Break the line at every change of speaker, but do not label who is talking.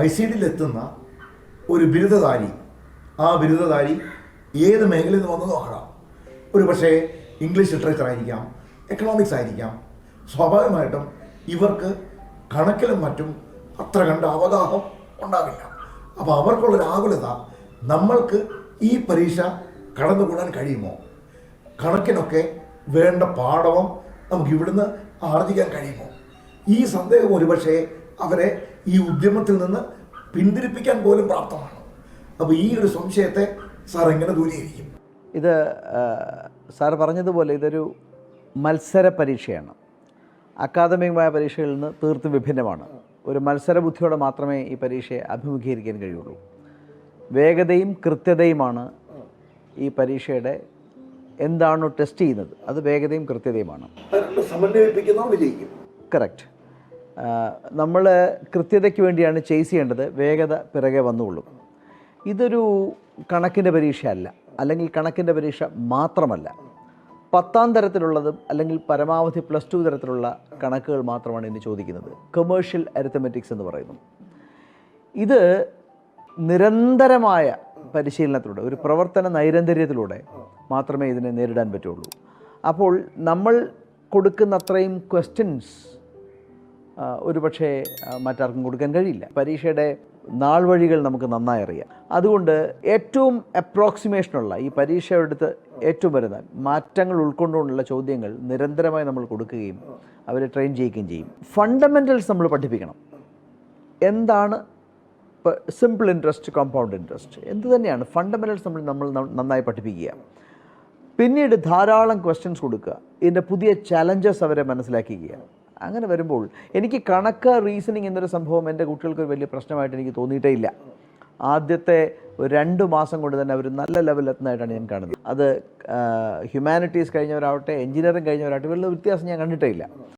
ICDയിലെത്തുന്ന ഒരു ബിരുദധാരി, ആ ബിരുദധാരി ഏത് മേഖലയിൽ നിന്ന് വന്നു നോക്കാം. ഒരു പക്ഷേ ഇംഗ്ലീഷ് ലിറ്ററേച്ചർ ആയിരിക്കാം, എക്കണോമിക്സ് ആയിരിക്കാം. സ്വാഭാവികമായിട്ടും ഇവർക്ക് കണക്കിലും മറ്റും അത്ര കണ്ട അവഗാഹം ഉണ്ടാവില്ല. അപ്പോൾ അവർക്കുള്ളൊരു ആകുലത, നമ്മൾക്ക് ഈ പരീക്ഷ കടന്നുകൂടാൻ കഴിയുമോ, കണക്കിനൊക്കെ വേണ്ട പാഠവും നമുക്ക് ഇവിടുന്ന് ആർജിക്കാൻ കഴിയുമോ, ഈ സന്ദേഹം ഒരുപക്ഷെ അവരെ ഈ ഉദ്യമത്തിൽ നിന്ന് പിന്തിരിപ്പിക്കാൻ പോലും പ്രാപ്തമാണ്. അപ്പോൾ ഈ ഒരു സംശയത്തെ സാർ എങ്ങനെ ദൂരീകരിക്കും?
ഇത് സാർ പറഞ്ഞതുപോലെ ഇതൊരു മത്സര പരീക്ഷയാണ്. അക്കാദമികമായ പരീക്ഷകളിൽ നിന്ന് തീർത്തും വിഭിന്നമാണ്. ഒരു മത്സര ബുദ്ധിയോടെ മാത്രമേ ഈ പരീക്ഷയെ അഭിമുഖീകരിക്കാൻ കഴിയുള്ളൂ. വേഗതയും കൃത്യതയുമാണ് ഈ പരീക്ഷയുടെ എന്താണോ ടെസ്റ്റ് ചെയ്യുന്നത്, അത് വേഗതയും കൃത്യതയുമാണ്. കറക്റ്റ്. നമ്മൾ കൃത്യതയ്ക്ക് വേണ്ടിയാണ് ചേസ് ചെയ്യേണ്ടത്, വേഗത പിറകെ വന്നുകൊള്ളും. ഇതൊരു കണക്കിൻ്റെ പരീക്ഷയല്ല, അല്ലെങ്കിൽ കണക്കിൻ്റെ പരീക്ഷ മാത്രമല്ല. 10ാം തരത്തിലുള്ളതും അല്ലെങ്കിൽ പരമാവധി +2 തരത്തിലുള്ള കണക്കുകൾ മാത്രമാണ് ഇന്ന് ചോദിക്കുന്നത്. കമേഴ്ഷ്യൽ അരിത്തമെറ്റിക്സ് എന്ന് പറയുന്നു. ഇത് നിരന്തരമായ പരിശീലനത്തിലൂടെ, ഒരു പ്രവർത്തന നൈരന്തര്യത്തിലൂടെ മാത്രമേ ഇതിനെ നേരിടാൻ പറ്റുള്ളൂ. അപ്പോൾ നമ്മൾ കൊടുക്കുന്ന അത്രയും ക്വസ്റ്റ്യൻസ് ഒരു പക്ഷേ മറ്റാർക്കും കൊടുക്കാൻ കഴിയില്ല. പരീക്ഷയുടെ നാൾ വഴികൾ നമുക്ക് നന്നായി അറിയാം. അതുകൊണ്ട് ഏറ്റവും അപ്രോക്സിമേഷനുള്ള, ഈ പരീക്ഷയെടുത്ത് ഏറ്റവും വരുന്ന മാറ്റങ്ങൾ ഉൾക്കൊണ്ടുകൊണ്ടുള്ള ചോദ്യങ്ങൾ നിരന്തരമായി നമ്മൾ കൊടുക്കുകയും അവരെ ട്രെയിൻ ചെയ്യുകയും ചെയ്യും. ഫണ്ടമെൻ്റൽസ് നമ്മൾ പഠിപ്പിക്കണം. എന്താണ് ഇപ്പോൾ സിമ്പിൾ ഇൻട്രസ്റ്റ്, കോമ്പൗണ്ട് ഇൻട്രസ്റ്റ്, എന്ത് തന്നെയാണ് ഫണ്ടമെൻ്റൽസ് നമ്മൾ നന്നായി പഠിപ്പിക്കുക. പിന്നീട് ധാരാളം ക്വസ്റ്റ്യൻസ് കൊടുക്കുക, ഇതിൻ്റെ പുതിയ ചലഞ്ചസ് അവരെ മനസ്സിലാക്കിക്കുക. അങ്ങനെ വരുമ്പോൾ എനിക്ക് കണക്ക്, റീസണിങ് എന്നൊരു സംഭവം എൻ്റെ കുട്ടികൾക്ക് ഒരു വലിയ പ്രശ്നമായിട്ട് എനിക്ക് തോന്നിയിട്ടേ ഇല്ല. ആദ്യത്തെ 2 മാസം കൊണ്ട് തന്നെ അവർ നല്ല ലെവലിലെത്തുന്നതായിട്ടാണ് ഞാൻ കാണുന്നത്. അത് ഹ്യൂമാനിറ്റീസ് കഴിഞ്ഞവരാവട്ടെ, എഞ്ചിനീയറിംഗ് കഴിഞ്ഞവരാവട്ടെ, വലിയ വ്യത്യാസം ഞാൻ കണ്ടിട്ടേ ഇല്ല.